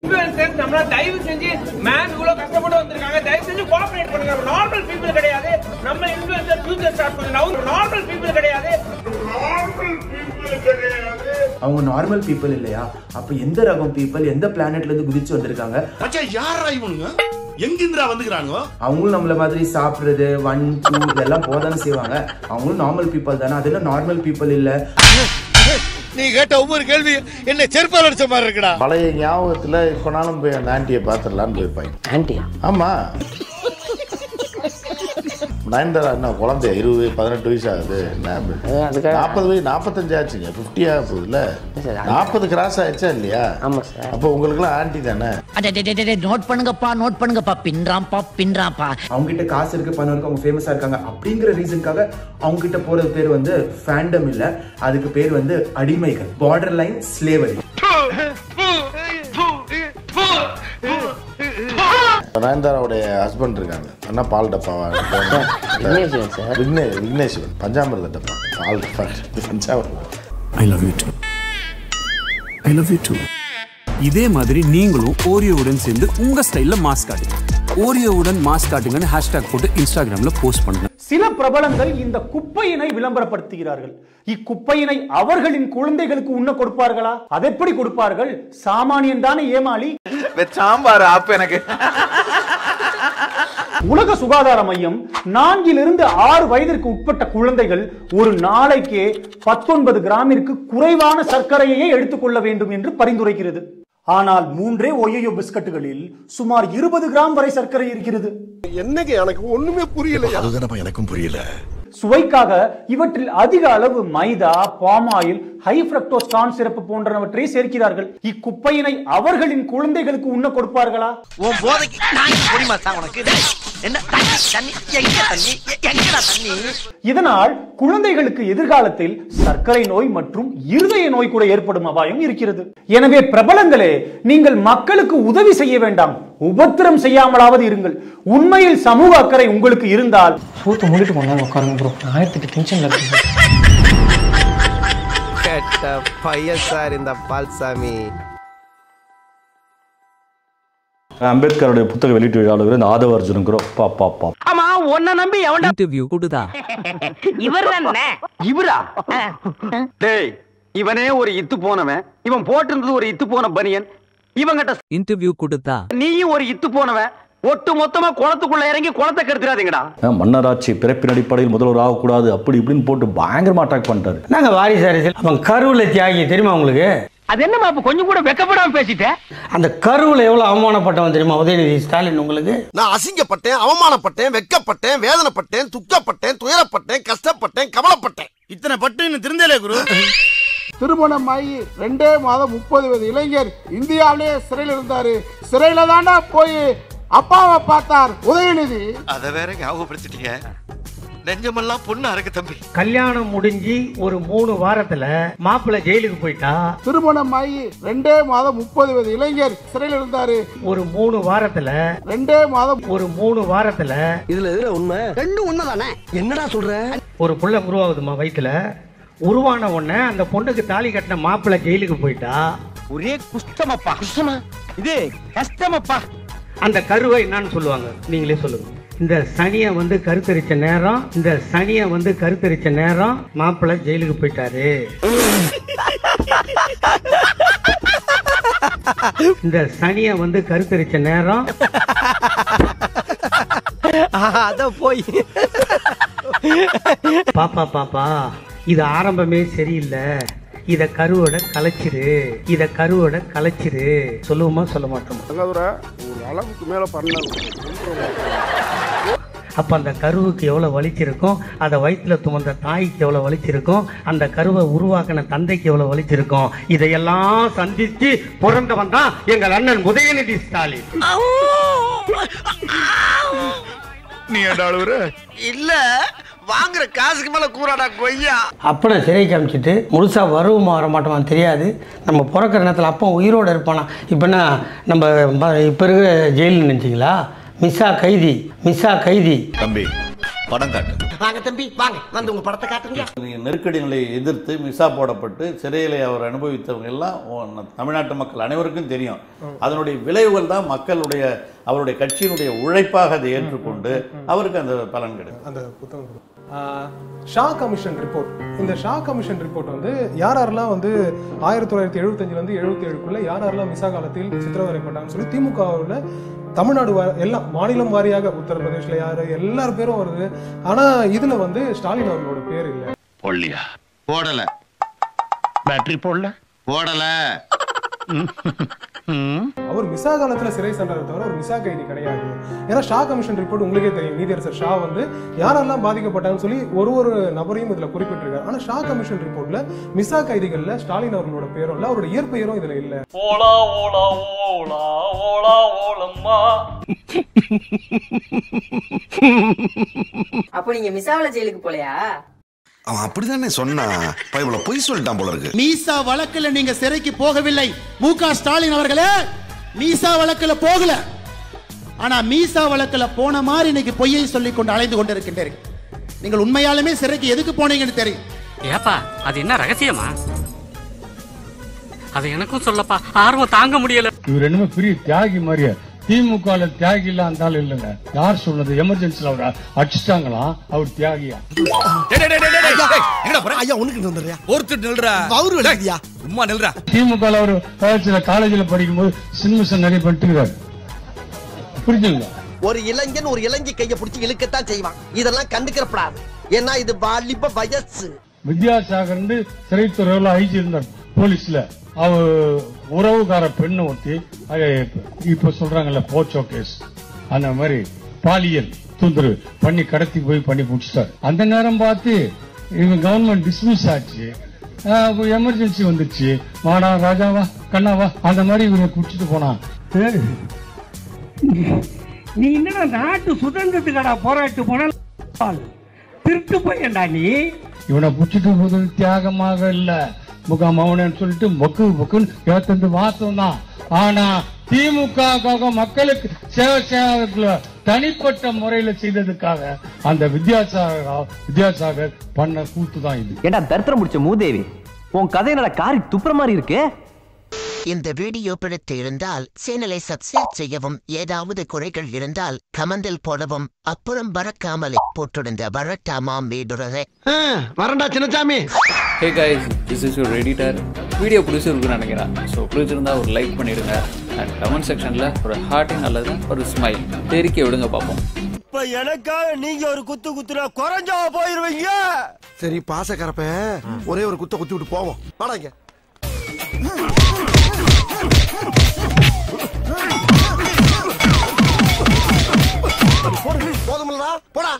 Influencers நம்மள தயவு செஞ்சு மேன் இவ்வளவு கஷ்டப்பட்டு வந்திருக்காங்க, தயவு செஞ்சு கோஆபரேட் பண்ணுங்க. நார்மல் பீப்பிள் கிடையாது நம்ம இன்ஃப்ளூயன்சர், ஃபியூச்சர் ஸ்டார்ட் பண்ணுங்க. நார்மல் பீப்பிள் கிடையாது. அவங்க நார்மல் பீப்பிள் இல்லையா? அப்ப எந்த ரகம் பீப்பிள், எந்த பிளானெட்ல இருந்து குதிச்சு வந்திருக்காங்க? மச்சான் யாரா இவனுங்க? எங்கிந்திரா வந்துக்கறாங்க? அவங்களும் நம்மள மாதிரி சாப்பிடுறது 1 2 இதெல்லாம் போதானே செய்வாங்க. அவங்களும் நார்மல் பீப்பிள் தானே. அதெல்லாம் நார்மல் பீப்பிள் இல்ல. நீ கேட்ட ஒவ்வொரு கேள்வி என்ன செருப்பால் அடிச்ச மாதிரி இருக்குடா. பழைய ஞாபகத்துல இப்பனாலும் போய் அந்த ஆண்டியை பாத்துடலான்னு போயிருப்பாங்க. ஆண்டியா? ஆமா, நயன்தாரா என்ன குழந்தை 20-18 வயசு ஆகுது. 40 வயசு 45 ஆச்சுங்க. 50 ஆக போகுதுல்ல. 40 கிராஸ் ஆயிடுச்சா இல்லையா? ஆமா சார். அப்போ உங்களுக்குலாம் ஆண்டி தானே. நோட் பண்ணுங்கப்பா பின்றாம்பா. அவங்க கிட்ட காசு இருக்கு, பணம் இருக்கு, அவங்க ஃபேமஸா இருக்காங்க அப்படிங்கிற ரீசனுக்காக அவங்க கிட்ட போறது பேர் வந்து ஃபேண்டம் இல்ல, அதுக்கு பேர் வந்து அடிமைகள். Border line slavery. நயன்தாராவுடைய ஹஸ்பண்ட் இருக்காங்க, அண்ணா பால் டப்பாவா விக்னேஸ்வரன், பஞ்சாமிரத டப்பா பால் டப்பா பஞ்சாமிரதம். I love you too. I love you too. இதே மாதிரி நீங்களும் ஓரியோவுடன் சேர்ந்து உங்க ஸ்டைல்ல மாஸ்க் காட்டுங்க. ஓரியோவுடன் மாஸ்க் காட்டுங்கன்னு ஹேஷ்டாக் போட்டு இன்ஸ்டாகிராம்ல போஸ்ட் பண்ணுங்க. சில பிரபலங்கள் இந்த குப்பையினை விளம்பரப்படுத்துகிறார்கள். இக்குப்பையினை அவர்களின் குழந்தைகளுக்கு உண்ண கொடுப்பார்களா? அதெப்படி கொடுப்பார்கள்? சாமானியன் தானே ஏமாளி. சாம்பார் ஆப் எனக்கு. உலக சுகாதார மையம் 4 to 6 வயதிற்கு உட்பட்ட குழந்தைகள் ஒரு நாளைக்கே 19 கிராமிற்கு குறைவான சர்க்கரையே எடுத்துக்கொள்ள வேண்டும் என்று பரிந்துரைக்கிறது. ஆனால் 3 ஒய்யோ பிஸ்கட்டுகளில் சுமார் 20 கிராம் வரை சர்க்கரை இருக்கிறது. என்னங்க எனக்கு ஒண்ணுமே புரியல. அதுதானப்பா எனக்கும் புரியல. சுவைக்காக இவற்றில் அதிக அளவு maida, palm oil, high fructose corn syrup போன்றவற்றை சேர்க்கிறார்கள். இக்குப்பையினை அவர்களின் குழந்தைகளுக்கு உண்ண கொடுப்பார்களா? இதனால் குழந்தைகளுக்கு எதிர்காலத்தில் சர்க்கரை நோய் மற்றும் இருதய நோய் கூட ஏற்படும் அபாயம் இருக்கிறது. எனவே பிரபலங்களே, நீங்கள் மக்களுக்கு உதவி செய்ய வேண்டாம், உபத்திரம் செய்யாமலாவது இருங்கள். உண்மையில் சமூக அக்கறை உங்களுக்கு இருந்தால் சூத்து மூடிட்டு போனாலும் உட்காருங்க ப்ரோ. 1008 டென்ஷன்ல இருக்கு. கேட்ட பையன் சார் இந்த பால்சாமி. அம்பேத்கருடைய புத்தக வெளியீட்டு விழாவில் இந்த ஆதவ அர்ஜுனுங்கிறோம். பாப்பா ஆமா, உன்னை நம்பி எவன்டா இன்டர்வியூ கொடுதா? இவர் தானே? இவரா? டேய், இவனே ஒரு இத்து போனவன். இவன் போட்டிருந்தது ஒரு இத்து போன பனியன். இவங்கிட்ட இன்டர்வியூ கொடுத்தா? நீயும் ஒரு இத்து போனவன். ஒட்டு மொத்தமா குளத்துக்குள்ள இறங்கி குளத்தை கெடுத்துறாதீங்கடா. மன்னராட்சி பிறப்பின் அடிப்படையில் முதல்வர் ஆகக்கூடாது அப்படி இப்படின்னு போட்டு பயங்கரமா அட்டாக் பண்ணிட்டாரு. நாங்க வாரிசு அரசியல். அவன் கருவுல தியாகி தெரியுமா உங்களுக்கு? அது என்ன மாப்பு கொஞ்சம் கூட வெக்கப்படாம பேசிட்டேன். அந்த கருவுல எவ்வளவு அவமானப்பட்டவன் தெரியுமா உதயநிதி ஸ்டாலின் உங்களுக்கு? நான் அசிங்கப்பட்டேன், அவமானப்பட்டேன், வெக்கப்பட்டேன், வேதனைப்பட்டேன், துக்கப்பட்டேன், துயரப்பட்டேன், கஷ்டப்பட்டேன், கவலைப்பட்டேன். இத்தனை பட்டு இன்னும் திருந்தலே குரு. திருமணமாகி 2 மாதம் 30 வயது இளைஞர் இந்தியாவிலே சிறையில் இருந்தாரு. சிறையில தாண்டா போய் அப்பாவை பார்த்தார் உதயநிதி. அத வேற ஞாபகப்படுத்திட்டீங்க. நெஞ்சமெல்லாம் பொண்ணு அறக்கு தம்பி. கல்யாணம் முடிஞ்சு ஒரு 3 வாரத்துல மாப்பிள்ளை ஜெயிலுக்கு போயிட்டா. திருமணமாகி 2 மாதம் 30 வயது இளைஞர் சிறையில் இருந்தாரு. ஒரு 3 வாரத்துல 2 மாதம் ஒரு 3 வாரத்துல இதுல உண்மை? ரெண்டும் உண்மைதானே? என்னடா சொல்ற? ஒரு புள்ள உருவாகுதுமா வயித்துல. உருவான உடனே அந்த பொண்ணுக்கு தாலி கட்டின மாப்பிள்ளை ஜெயிலுக்கு போயிட்டா. ஒரே குஷ்டமப்பா. குஷ்டமா? இது கஷ்டமப்பா. அந்த கருவை என்னன்னு சொல்லுவாங்க, நீங்களே சொல்லுங்க. இந்த சனியை வந்து கருத்தரிச்ச நேரம், இந்த சனியை வந்து கருத்தரிச்ச நேரம் மாப்பிள்ளை ஜெயிலுக்கு போயிட்டாரு. இந்த சனியை வந்து கருத்தரிச்ச நேரம் அத போய் பாப்பா இது ஆரம்பமே சரியில்லை, இத கருவோட கலைச்சிரு சொல்லுவோமா சொல்ல மாட்டோம்? ஒரு அளவுக்கு மேல பண்ணாங்க. அப்ப அந்த கருவுக்கு எவ்வளவு வலிச்சிருக்கும், அதை வயிற்றுல துமந்த தாய்க்கு எவ்வளவு வலிச்சிருக்கும், அந்த கருவை உருவாக்கின தந்தைக்கு எவ்வளவு வலிச்சிருக்கும். இதையெல்லாம் சந்திச்சு பிறந்தவன் தான் எங்கள் அண்ணன் உதயநிதி ஸ்டாலின். நீ இல்ல வாங்குற காசுக்கு மேல கூறாடா கொய்யா. அப்பனை சிறைக்கு அமிச்சிட்டு முழுசா வருவோமா வர மாட்டோமான்னு தெரியாது. நம்ம பிறக்கிற நேரத்தில் அப்போ உயிரோடு இருப்பானா. இப்போனா நம்ம இப்போ இருக்கிற ஜெயிலில் நினச்சிங்களா? மிஸ்ஸா கைதி தம்பி படம் காட்டு. வாங்க தம்பி வாங்க வந்து உங்க படத்தை காட்டுங்க. நெருக்கடி நிலையை எதிர்த்து மிசா போடப்பட்டு சிறையிலே அவர் அனுபவித்தவங்க எல்லாம் தமிழ்நாட்டு மக்கள் அனைவருக்கும் தெரியும். அதனுடைய விளைவுகள் தான் மக்களுடைய அவருடைய கட்சியினுடைய உழைப்பாக அதை ஏற்றுக்கொண்டு அவருக்கு அந்த பலன் கிடைக்கும். அந்த புத்தகம் ஷா கமிஷன் ரிப்போர்ட், இந்த ஷா கமிஷன் ரிப்போர்ட் வந்து யாரெல்லாம் வந்து 1975 77க்குள்ள யாரெல்லாம் மிசா காலத்தில் சித்திரவதைப்பட்டாங்கன்னு சொல்லி திமுகவில் தமிழ்நாடு எல்லாம் மாநிலம் வாரியாக உத்தரப்பிரதேஷ்ல யாரு எல்லார் பேரும் வருது. ஆனா இதுல வந்து ஸ்டாலின் அவர்களோட பேர் இல்ல. போடலையா? போடல. பேட்டரி போடல. போடல. அவர் மிசா காலத்துல சிறை சென்றார் தவிர ஒரு மிசா கைதி கிடையாது. ஏன்னா ஷா கமிஷன் ரிப்போர்ட் உங்களுக்கே தெரியும், நீதியரசர் ஷா வந்து யாரெல்லாம் பாதிக்கப்பட்டாங்கன்னு சொல்லி ஒரு நபரையும் இதுல குறிப்பிட்டிருக்காரு. ஆனா ஷா கமிஷன் ரிப்போர்ட்ல மிசா கைதிகள்ல ஸ்டாலின் அவர்களோட பேரும் இல்ல, அவரோட இயற்பெயரும் இதுல இல்ல. ஓலா ஓலா ஓலா ஓலா ஓலம்மா. அப்ப நீங்க மிசாவல ஜெயிலுக்கு போலையா? அவன் அப்படிதானே சொன்னா, இவ்வளவு பொய் சொல்லிட்டான் போல இருக்கு. மீசா வழக்குல நீங்க சிறைக்கு போகவில்லை மு.க. ஸ்டாலின் அவர்களே. மீசா வழக்குல போகல, ஆனா மீசா வழக்குல போன மாதிரி இன்னைக்கு பொய்யை சொல்லிக் கொண்டு அலைந்து கொண்டிருக்கின்றீர்கள். நீங்கள் உண்மையாலுமே சிறைக்கு எதுக்கு போனீங்கன்னு தெரியும். ஏப்பா அது என்ன ரகசியமா? அது எனக்கும் சொல்லப்பா, ஆர்வம் தாங்க முடியல. இவர் என்னமோ பெரிய தியாகி மாதிரியா? திமுக தியாகி இல்ல அந்த ஆள் இல்லங்க. யார் சொன்னது? எமர்ஜென்சில அவர் அடிச்சிட்டாங்களா? அவர் தியாகியா? திமுக ஒரு காலேஜ்ல படிக்கும் போது சின்ன நிறைய பண்ணிட்டு புரிஞ்சுங்களா? ஒரு இளைஞன் ஒரு இளைஞி கையை பிடிச்சி இழுக்கத்தான் செய்வான். இதெல்லாம் கண்டுக்கிறப்படாது, ஏன்னா இது வாலிப வயசு. வித்யாசாகர் சிறைத்துறையில அழிச்சிருந்தார் போலீஸ்ல. அவர் உறவுகார பெண்ணை ஒட்டி இப்ப சொல்றாங்கல்ல போச்சோ கேஸ், அந்த மாதிரி பாலியல் தொந்தரவு பண்ணி கடத்தி போய் பண்ணி முடிச்சிட்டார். அந்த நேரம் பார்த்து இவங்க கவர்மெண்ட் டிஸ்மிஸ் ஆச்சு, எமர்ஜென்சி வந்துச்சு. வாடா ராஜாவா கண்ணாவா அந்த மாதிரி இவங்க குடிச்சிட்டு போனான். நீ என்னடா நாட்டு சுதந்திரத்துக்கடா போராட்டு போன திருட்டு போயண்டா நீ. இவனை புடிச்சிட்டு போது தியாகமாக இல்ல, முகாமவனு சொல்லிட்டு மொக்குன்னு இருபத்தஞ்சு மாசம் தான். ஆனா திமுக மக்களுக்கு சேவை செய்வதற்குள்ள தனிப்பட்ட முறையில செய்ததுக்காக அந்த வித்யாசாகர் பண்ண கூத்து தான் இது. ஏண்டா தரித்திரம் முடிச்ச மூதேவி, உன் கதை என்னடா காரி துப்புற மாதிரி இருக்கு. இந்த வீடியோ பிடித்து இருந்தால் சேனலை சப்ஸ்கிரைப் செய்யவும், ஏதாவது குறைகள் இருந்தால் கமெண்டில் போடவும், அப்புறம் மறக்காமலே போட்டிருந்த வரட்டாமாம் வீடுறதே வரண்டா Chinnasamy. Hey guys, this is your editor. Video பிடிச்சிருக்குன்னு நினைக்கிறேன். ஸோ பிடிச்சிருந்தா ஒரு லைக் பண்ணிடுங்க அண்ட் கமெண்ட் செக்ஷனில் ஒரு ஹார்ட்டிங் அல்லது ஒரு ஸ்மைல் தெரிக்க விடுங்க பார்ப்போம். இப்ப எனக்காக நீங்க ஒரு குத்துனா குறைஞ்சா போயிருவீங்க. சரி பாசக்கரப்ப ஒரே ஒரு குத்தி விட்டு போவோம். வாடாங்க. போதுமில்லடா போடா.